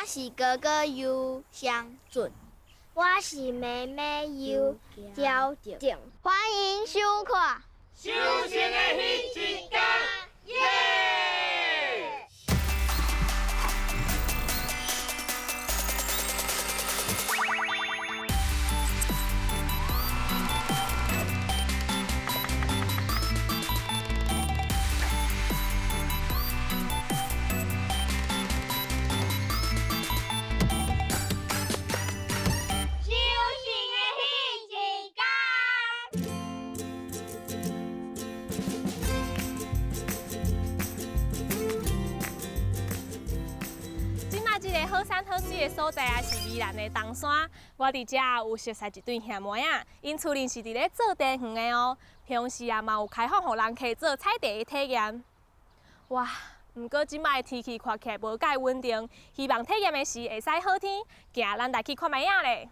是哥哥尤相准，我是妹妹尤娇静。欢迎收看修行的迄一天，耶！好山好水的所在啊，是宜兰的东山。我伫遮有熟悉一对兄妹啊，因厝里是伫咧做茶园的哦。平时啊，嘛有开放互人客做采茶的体验。哇，不过即摆天气看起来无介稳定，希望体验的时会使好天，行咱来去看卖影咧。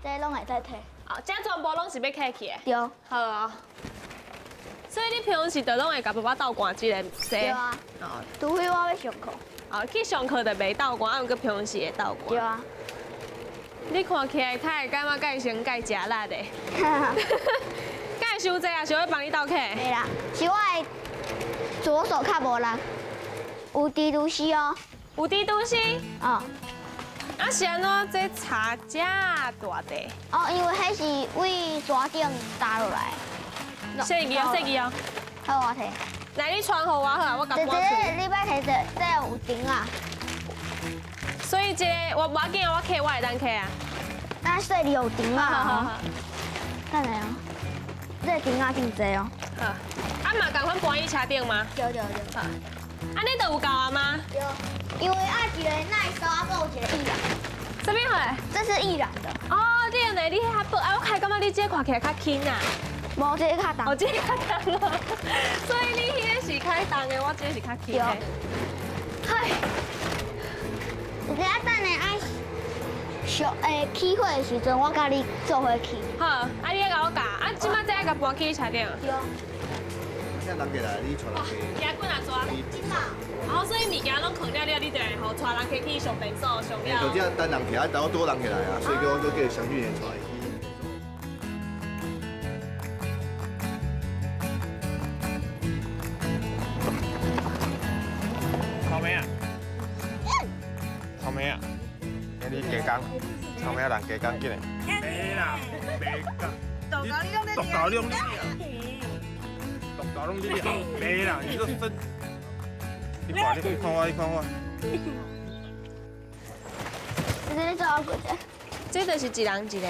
这拢会使摕。哦，这全部拢是要客去的。对。好哦。所以你平时就拢会甲爸爸斗寒这个茶。对啊。哦。除非我要上课。哦，去上课就袂斗寒，啊，毋过平时会斗寒。对啊。你看起来较会感觉介先介食力的。介伤济啊，想要帮你斗客。袂啦，是我的左手较无力，有猪肚丝哦。有猪肚丝。哦。啊，是安怎？这茶这大地？哦，因为迄是为山顶打落来。细记哦，细记哦。好，我摕。来，你传互我好啊，我甲搬出。你摆摕这有钉啊。所以这我无要紧啊，我客我会当客啊。那说你有钉啊。好好好。等下哦，这钉啊真济哦。好。啊嘛，共款搬去车顶吗？对。好。啊，你都有够啊吗？对。因为一个耐收，啊，还有一个易燃。什么货？这是易燃的。哦，你原来你较薄啊，我开感觉你这看起来较轻啊。无，这个较重。哦，这个较重哦。所以你迄个是较重的，我这个是较轻的。嗨。有个等下爱上起火的时阵，我甲你做伙去。好，啊你来甲我教，啊即摆再甲搬去车顶。对。现在人过来，你带人去。野滚啊抓。真嘛。然后所以物件拢放了了，你就会互带人去上便所上了。就这等人起来，等我多人起来啊，所以我叫详细点出来。草莓啊！草莓啊！今日加工，草莓人加工紧嘞。没啦，没工。独高量的。独高量的。独高量的。没啦，你这分。你看我。这是做过者。这就是一人一个。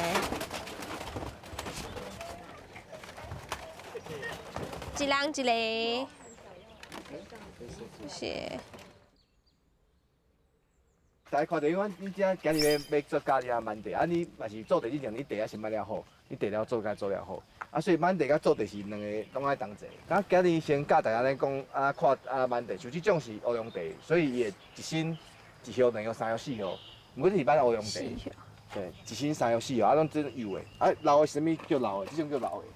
一人一个。是。大家看到阮这今日要做家己啊焖茶，啊你嘛是做茶之前，你茶啊先焖了好，你茶了做该做了好，啊所以焖茶甲做茶是两个拢爱同齐。啊今日先教大家咧讲啊看啊焖茶，像这种是乌龙茶，所以伊会一身一号、两号、三号、四号，毋过这是焖乌龙茶。对，一身三号、四号，啊拢真有诶。啊老的是啥物叫老的？这种叫老的。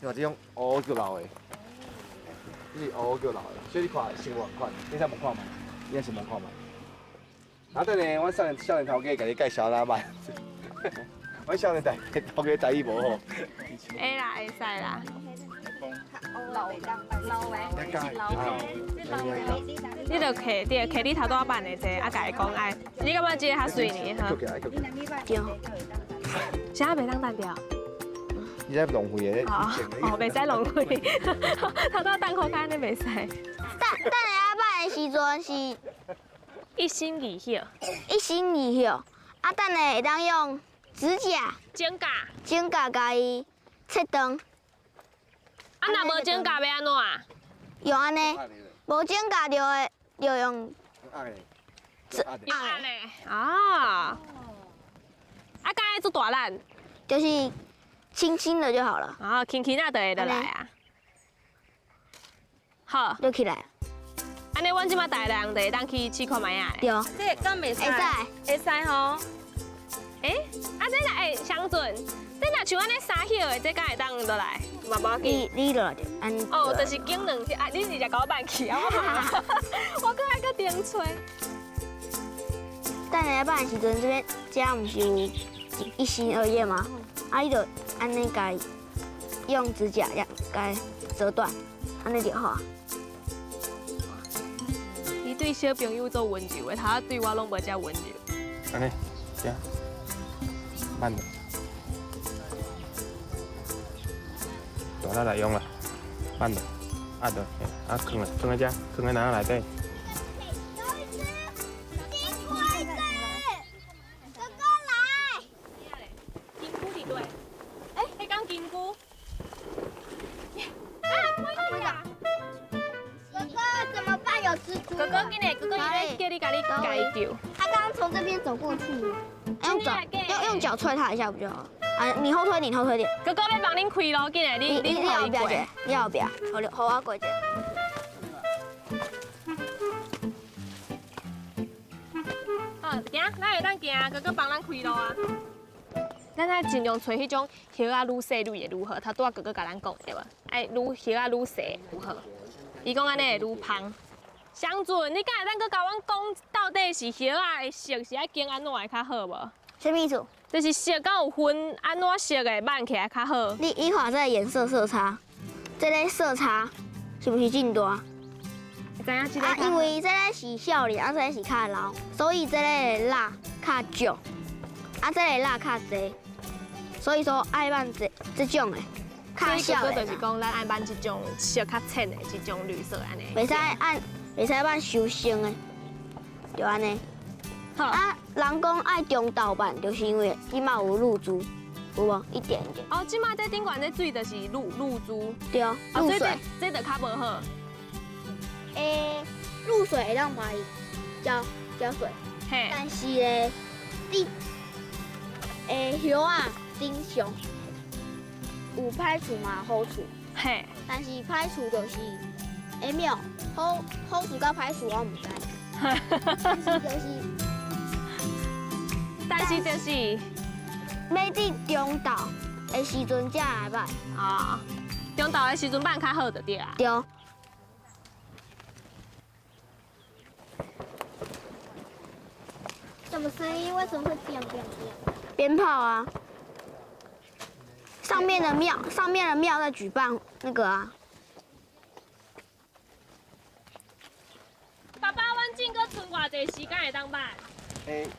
你看这种乌叫老的，这是乌叫老的，所以你看先望看，你先望看嘛，你先望看嘛。啊，等下，我少年头家甲你介绍啦嘛。我少年头家台语无好。会啦，会使啦。老的。你就摕你头拄仔办的这，啊，甲伊讲哎，你感觉这个较水呢？哈。对。啥袂当单调？你在浪费的。哦，袂使浪费。头拄仔等口干你袂使。等下办的时阵是。一心二意。一心二意，啊，等下会当用指甲剪甲甲伊切断。啊，若无剪甲要安怎啊？用安尼，无剪甲就会用。用安尼。啊。啊，敢爱做大力？就是轻轻的就好了。啊，轻轻啊就会落来啊。好，就起来。安尼，阮即马大人就会当去试看卖啊。对。这敢袂使？会使。会使吼。啊，这来相准，这若像安尼三叶的，这敢会当倒来，嘛无要紧。你落来着，安尼。哦，就是拣两只，啊，你直接甲我办去啊！我搁爱搁点吹。等下办的时阵，这边家毋是有一心二叶吗？啊，你就安尼家用指甲甲折断，安尼就好。伊对小朋友做温柔的，他对我拢无遮温柔。安尼，行，慢点。大力来用啦，慢点，按着，啊，放咧，放在遮，放在哪内底？金菇伫对，哎，迄讲金菇。啊，我呀！哥哥怎么办？有蜘蛛。哥哥，今日哥哥伊咧叫你甲伊救。他刚刚从这边走过去。用脚踹他一下不就好了？啊，你后退点，后退点。哥哥要帮恁开咯，今日你要不要姐？你要不要？好我过姐。好，行，咱会当行，哥哥帮咱开路啊。咱爱尽量找迄种叶啊愈细绿的愈好，他拄仔哥哥甲咱讲对无？哎，叶啊愈细愈好。伊讲安尼会愈芳。相准，你敢会当搁甲阮讲，到底是叶啊的色是爱拣安怎会较好无？什么意思？就是色敢有分安怎色的挽起来较好。你看这个颜色差，这个色差是不是真大？知影这个？因为这个是少年，啊这个是较老，所以这个蜡较少，啊这个蜡较济，所以说爱挽这种的较少的。就是讲咱爱挽这种色较浅的这种绿色安尼。袂使挽修身的，就安尼。啊，人讲爱中岛版，就是因为伊嘛有露珠，有无？一点一点。哦，即马这顶管这水就是露珠，对，露水。这就较无好。露水会当排浇水，嘿。但是咧，叶啊顶上有歹处嘛好处，嘿。但是歹处就是会妙，好处甲歹处我毋知。但是就是要伫中岛的时阵才来摆啊，中岛的时阵办较好就对啊。对。什么声音？为什么会变？鞭炮啊！上面的庙在举办那个啊。爸爸，阮进搁剩偌济时间会当办？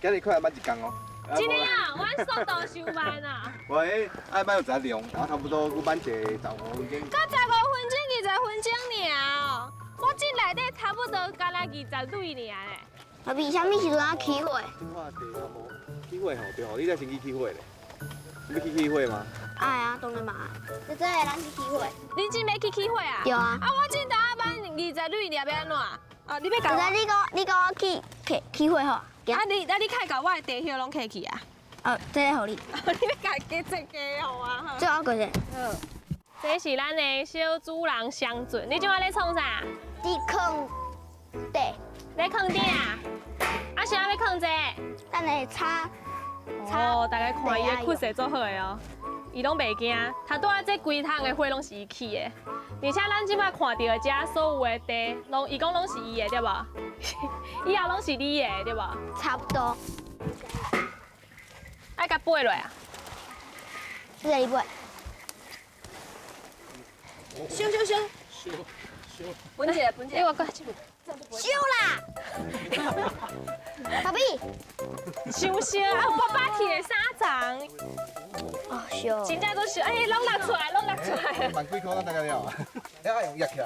今日快要满一工哦。真的啊，阮速度伤慢啊。我爱摆有一量，然后差不多我满一个15分钟。到15分钟、20分钟尔，我这内底差不多干那20蕊尔嘞。爸比，啥物时阵啊起火？起火吼，对吼，你才先去起火咧。你要去起火吗？爱啊，当然嘛爱。就真的咱去起火。你真要去起火啊？对啊。啊，我这搭班20蕊尔要安怎？啊，你要搞？你讲我起火好。啊，你开搞我的地叶拢客去啊？这个互你。你要家加这个好啊？最后过去。好。这是咱的小主人相准，你今晚在创啥？你坑地。在坑顶啊？啊，啥要坑这？等下擦。哦，大家看伊的骨势做好的哦，伊拢袂惊。他拄仔这规趟的火拢是伊起的，而且咱即摆看到的遮所有的地，伊讲拢是伊的对无？以后拢是你的对无？差不多。爱甲背落啊？这个你背。修。分解。你我过去。修啦！爸比。修啊！爸爸摕的3张。哦，修。真正都修，哎，拢拿出来。万几块咱大概了啊？要用压起来，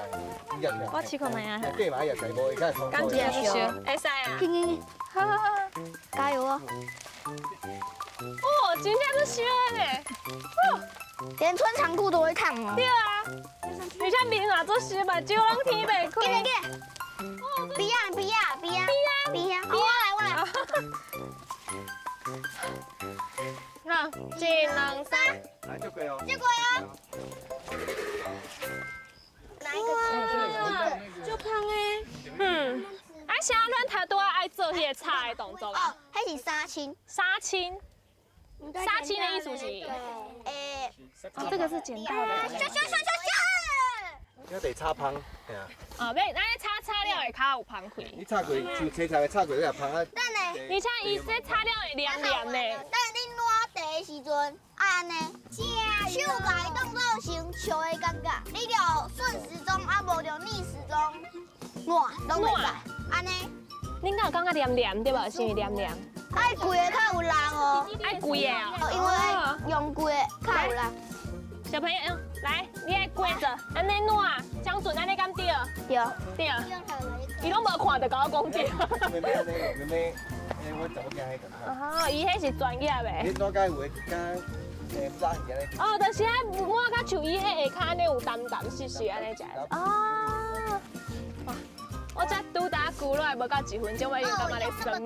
压起来。我试看卖啊。计嘛压起来，无会甲通。感觉修，会使啊。好，加油哦！哦，真正都修嘞。连穿长裤都会烫哦。对啊，你像面哪做修吧，就拢天袂开。给。比呀！我来。好，1、2、3。来，就过哦。哪一个？就胖诶。啊，啥咱他都爱做迄个擦的动作啊？迄是杀青。杀青。杀青的意思是？哦，这个是剪刀的。要得擦芳，嘿啊。哦，要咱擦了会较有芳开。你擦过像青菜擦过，你也芳啊。等下，而且伊这擦了会凉凉的。等你烂茶的时阵，安尼，手甲伊当做成笑的感觉，你着顺时钟，啊无着逆时钟烂，拢袂使。安尼，恁敢有感觉凉凉对无？是毋是凉凉？爱贵的较有人哦，爱贵的哦。因为用贵的较有人。小朋友，来，你爱跪着，安尼烂，江准安尼敢对？对。对。伊拢无看就甲我讲对。妹妹安尼，妹妹，我怎么惊迄个？哦，伊迄是专业的。你怎解有诶敢不知影咧？哦，就是爱我甲像伊迄下骹安尼有淡淡湿湿安尼食。哦。我才拄打久落来无到1分钟，我已经感觉咧酸。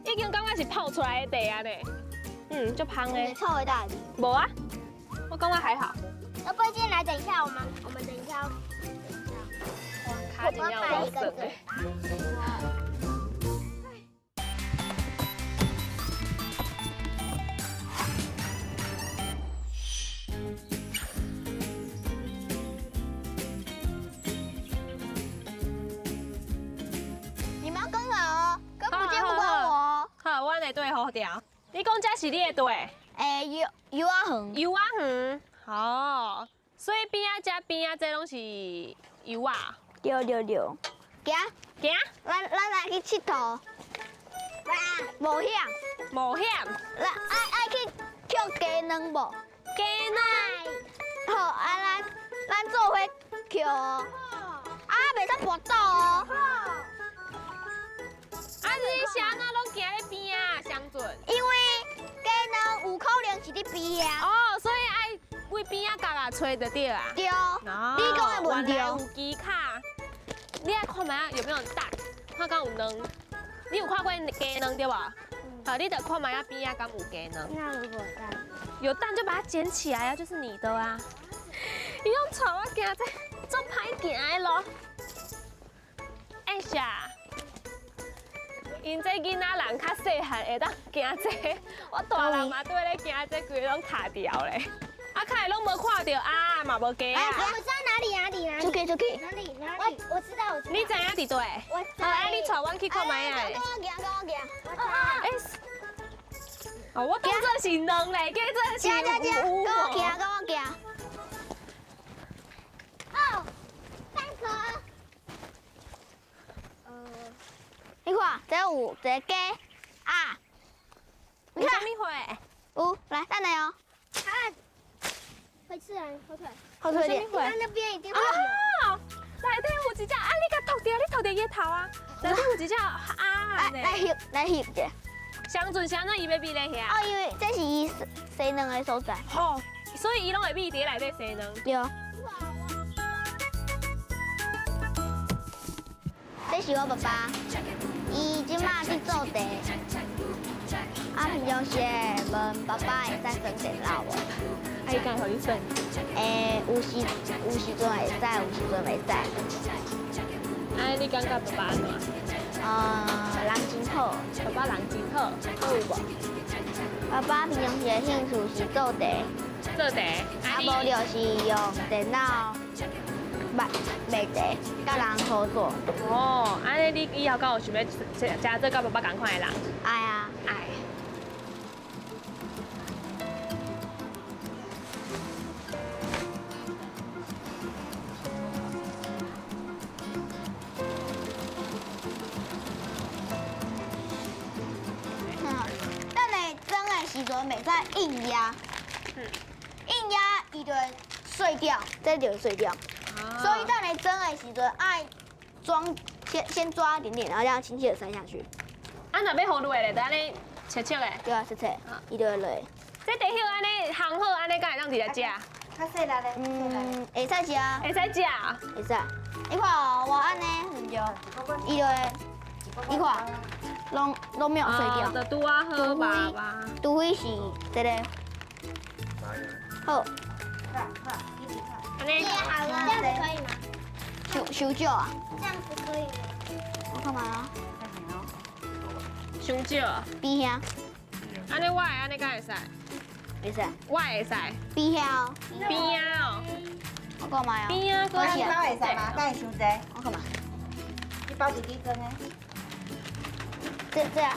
已经感觉是泡出来的茶安尼。就香诶。臭味大的。无啊，我感觉还好。要不然今天来等一下，我们等一下。哇，卡真要我省诶。你们要跟好哦，跟不见不关我哦。好，阮的队好调。你讲这是你的队？油啊远。油啊远。好，所以边仔这边仔这拢是油啊。对。行，行，咱来去佚佗。冒险。冒险。来，爱去捡鸡卵无？鸡卵。好，咱做伙捡哦。啊，袂使跋倒哦。啊，你是安怎拢行咧边啊？相准。因为鸡卵有可能是伫边啊。哦，所以爱为边啊角找就对啦。对。你讲的问题。原来有机卡。你爱看卖有没有蛋？看敢有卵。你有看过鸡卵对吧？好，你得看卖边啊敢有鸡卵。那如果蛋，有蛋就把它捡起来啊，就是你的啊。伊拢带我行这做歹行的咯。哎呀，因这囡仔人较细汉会当行这，我大人嘛对咧行这，规个拢卡掉咧。啊，看来拢无看到啊，嘛无鸡啊。我知道哪里。出去。哪里？我知道。你知影伫倒？我知。好，啊，你带阮去看卖啊。跟我行。哎，哦，我当作是卵嘞，叫做是有。跟我行。哦，蛋壳。你看，这有一个鸡啊。你啥物货？有，来，等下哦。啊，会吃人，后腿。后退点。那边一定会有。哦，内底有一只啊！你甲偷掉伊头啊！内底有一只啊！来翕者。相准是安怎伊要比咧遐？哦，因为这是伊洗卵的所在。吼，所以伊拢会比伫内底洗卵。对。这是我爸爸，伊即马去做茶。啊，平常时问爸爸会使算电脑无？啊，伊敢互你算？有时阵会使，有时阵袂使。啊，你感觉爸爸安怎？人真好，爸爸人真好，好有无？爸爸平常时的兴趣是做茶，做茶，啊无就是用电脑卖茶，甲人合作。哦，安尼你以后敢有想要食做甲爸爸同款的人？爱啊，爱。等下蒸的时阵袂使硬压，硬压伊就会碎掉，这就会碎掉。所以等下蒸的时阵爱装先抓一点点，然后这样轻轻的塞下去。啊，若要好落咧，就安尼切切的。对啊，切切，伊就会落。这茶叶安尼烘好，安尼敢会当直接食？较细粒的。会使食啊，会使食。会使。你看哦，我安尼很就，伊就会，你看，拢没有碎掉。就拄啊好吧吧。除非是这个。好。安尼。好了，这样子可以吗？修旧啊。这样子可以吗？我看嘛啊。伤少啊。边遐安尼我会安尼敢会使？袂使，我会使。边遐哦，边啊哦，我看卖哦，边啊，我是包会使吗？敢会伤济？我看卖，你包一支装的。这啊，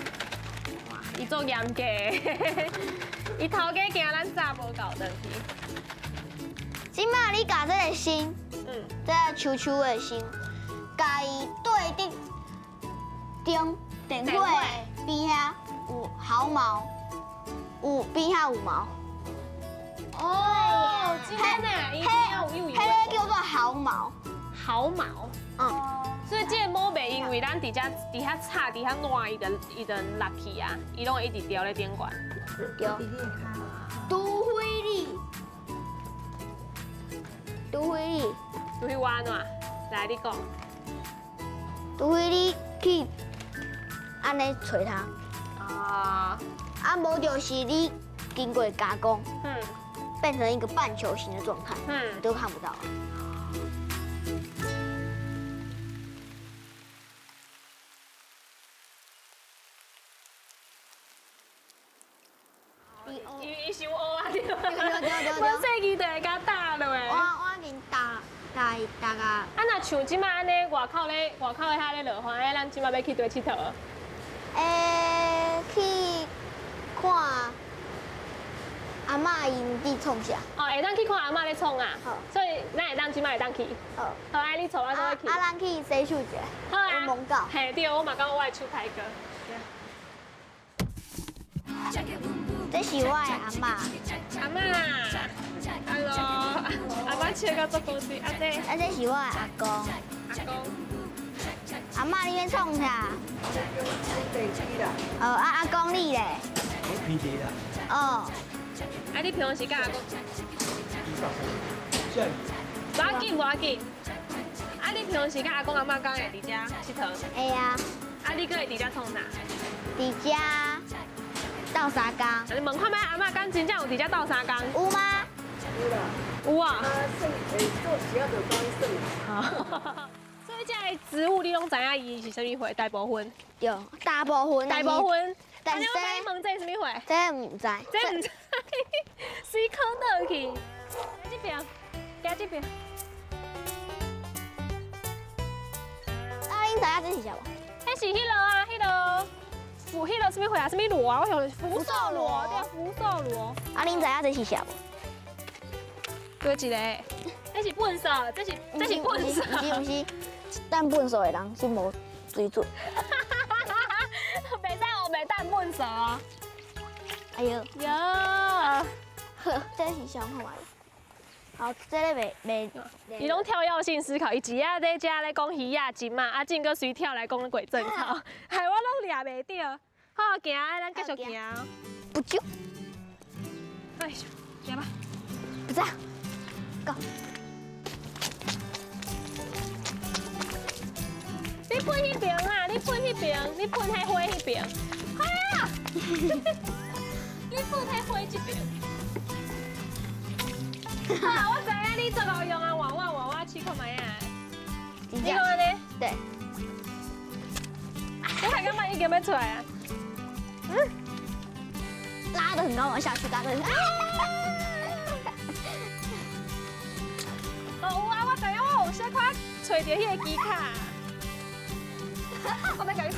伊做严格的，伊头家惊咱早无搞登去。即摆你甲这个心，这个球球的心，甲伊对顶电火的边遐有毫毛，有边遐有毛。哦，真的呢，伊有迄个叫做毫毛。毫毛。嗯，所以这个毛袂因为咱伫遐插伫遐烂，伊就落去啊，伊拢会一直掉咧顶管。对。除非你，有去玩哪？来，你讲。除非你去安尼找它，啊，无就是你经过加工，嗯变成一个半球形的状态，你嗯，都看不到了。伊伤乌啊！对对对我细机就会甲打落诶。我已经打个，啊，若像即摆安尼外口的遐咧落雨，咱即摆要去倒佚佗？去看阿嬷因伫创啥。哦，会当去看阿嬷咧创啊。好，所以咱会当即摆会当去。好，好，啊，你带我倒去。咱去洗手者，好啊。有蒙告。嘿，对，我嘛感觉我会出牌哥。这是我的阿嬷，阿嬷，Hello，阿嬷笑到足高兴，啊这这是我的阿公。阿公，阿嬷你要创啥？飞机啦，阿公你咧？我皮地啦，哦，啊你平时甲阿公？无要紧无要紧。啊你平时甲阿公阿嬷敢会伫遮佚佗？会啊，啊你搁会伫遮创啥？伫遮斗相共，啊你问看摆阿嬷敢真正有伫遮斗相共？有吗？有啦，有啊。算做时啊就讲算。所以这个植物你拢知影伊是啥物花？大部分。对，大部分。大部分。但是我甲你问这是啥物花？这唔知。这唔知，水坑倒去。行这边，行这边。啊，恁知影这是啥无？迄是迄落啊，迄落迄落啥物花啊？啥物螺啊？我想福寿螺，对，福寿螺。啊，恁知影这是啥无？多一个，这是笨手，这是笨手。不是，但笨手的人是无水准。袂使学袂当笨手哦。哎呦，哟，这是上看卖。好，这个袂。伊拢跳跃性思考，伊一下在遮咧讲鱼仔金嘛，啊进个随跳来讲鬼正草，害我拢抓袂着。好，行，咱继续行。不就？哎，行吧。不是。Go。你喷迄边啦！你喷迄边，你喷迄花迄边。哎呀！你喷迄花这边。啊，我知影你最好用啊，娃娃试看卖啊。你讲安尼？对。我还敢买一个要出来啊？拉得很高，往下去，拉得很高。哦有啊，我知影我有小可找着迄个机卡。我要甲你讲。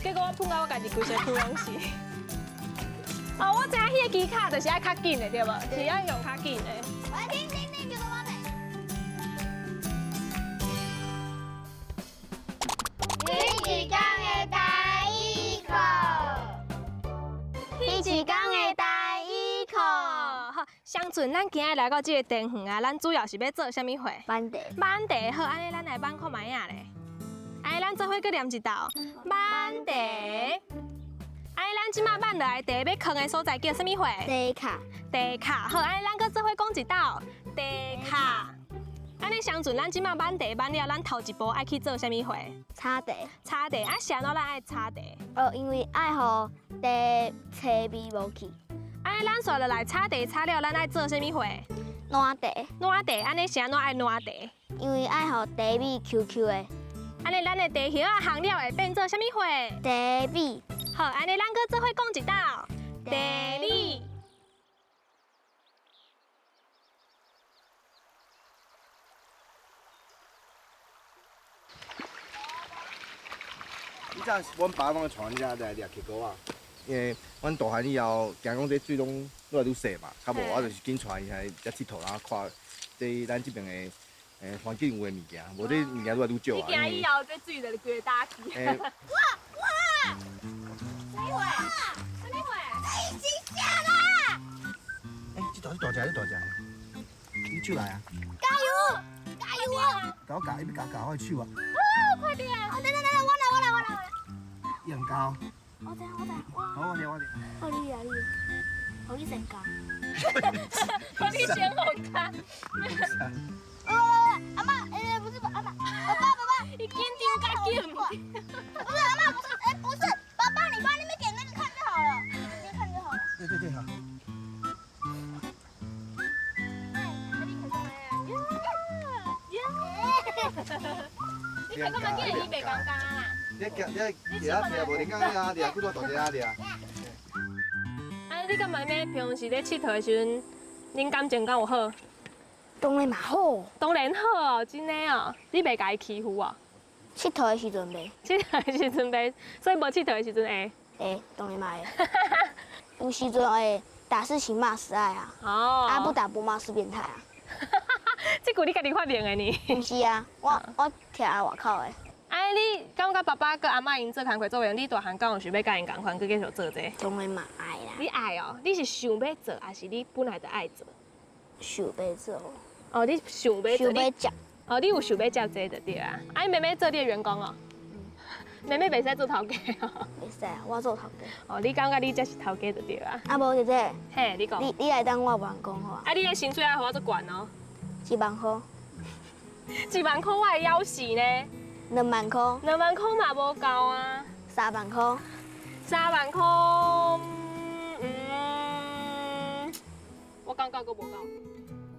结果我碰到我家己规身躯拢是。哦，我知影迄个机卡就是爱较紧的，对无？是爱用较紧的。喂，停，叫做我呢。一天的第一课，一天的第一课。好，相传咱今日来到这个田园啊，咱主要是要做啥物货？班地。班地好，安尼咱来班看卖啊咧。安尼咱做伙搁念一道班地。安尼咱即马班落来地要坑的所在叫啥物货？地卡。地卡。好，安尼咱搁做伙讲一道地卡。安尼相传咱即马班地班了，咱头一步爱去做啥物货？插地。插地。啊，啥喏咱爱插地？因为爱互地青味无去。安尼咱煞落来插地插了，咱爱做啥物货？烂地。烂地。安尼啥喏爱烂地？因为爱互地味 QQ 的。安尼咱的地叶啊烘了会变做啥物花？地米，好，安尼咱搁做伙讲一道地米。以前阮爸拢会带阮遮来掠溪膏啊，因为阮大汉以后，惊讲这水拢愈来愈细嘛，较无我就是紧带伊来遮佚佗，然后看这咱这边的环境有的物件，无这物件愈来愈少啊。你行以后，这水就规打去。哇！谁会？谁会？已经下了！这大只，你手来啊！加油！加油啊！搞搞，你要搞我的手啊！快点！等，我来。一人搞。我知。好，我嚟。好你先教。我你先好看。阿妈，不是阿妈，爸，你紧张甲紧。不是阿妈，不是，爸，你帮那边点那个看就好了，你看就好了。对，好。你看干嘛今日你袂尴尬啦？你无你讲啊，你啊，几多大只啊，你啊？啊，你感觉呢？平时咧佚佗的时阵，恁感情敢有好？当然嘛好，当然好哦，真的哦。你袂甲伊欺负哦？佚佗的时阵袂，佚佗的时阵袂，所以无佚佗的时阵会。会当然嘛会。有时阵会打是情骂是爱啊，哦。不打不骂是变态啊。这句你家己发明的呢？不是啊，我听在外口的。哎，你感觉爸爸跟阿妈因做工课做完，你大汉敢有想要甲因共款，去继续做这？当然嘛爱啦，你爱哦？你是想要做，还是你本来就爱做？想要做，哦，你想要做，想要接，哦，你有想要接这就对啊。哎，妹妹做你的员工哦？妹妹袂使做头家哦。袂使啊，我做头家。哦，你感觉你才是头家就对啊。啊无姐姐，嘿，你讲。你来当我员工好啊？啊，你的薪水要互我做悬哦。 1万块1万块我会要死呢。 ，2万块2万块嘛无够啊。 ，3万块3万块，我感觉佫无够。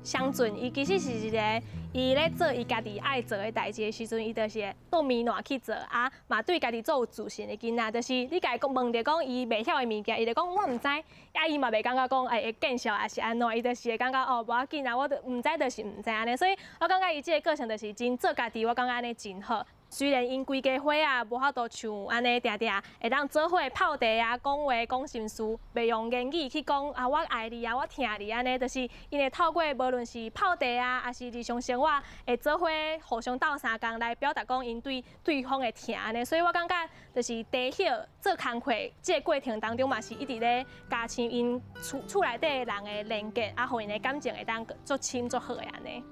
湘俊，伊其实是一个，伊咧做伊家己爱做的代志的时阵，伊就是会倒面烂去做啊，嘛对家己做有自信的囡仔，就是你家己讲问着讲伊袂晓的物件，伊就讲我毋知，啊伊嘛袂感觉讲会见笑还是安怎，伊就是会感觉哦无要紧啊，我都毋知就是毋知安尼，所以我感觉伊这个个性就是真做家己，我感觉安尼真好。 虽然因规家伙啊，无法度像安尼定定会当做伙泡茶啊，讲话讲心事，袂用言语去讲啊，我爱你啊，我疼你安尼，就是因会透过无论是泡茶啊，还是日常生活，会做伙互相斗相共来表达讲因对对方的疼安尼。所以我感觉就是地叶做工课这个过程当中嘛，是一直咧加深因厝内底人的连结，啊，互因的感情会当足深足好的安尼。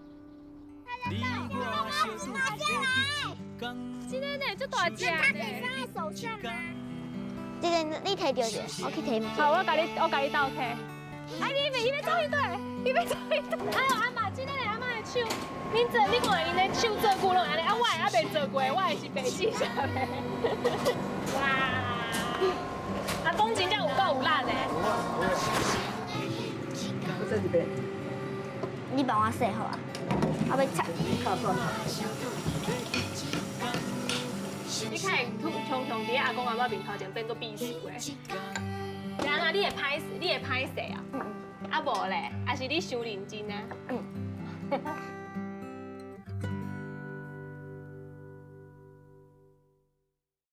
真的呢，足大只呢。在手上啊。这个你摕着者，我去摕。好，我甲你倒摕。哎，你要走一对，你要走一对。哎呦，阿妈，真的嘞，阿妈的手，你看因的手做久拢安尼，啊，我的还袂做过，我的是白纸上的。哇！阿公真正有够有力的。在这边。你帮我洗好啊，我要擦。你看，常常伫阿公阿妈面头前变做避暑的。然后你会歹势啊？啊无咧，还是你伤认真啊？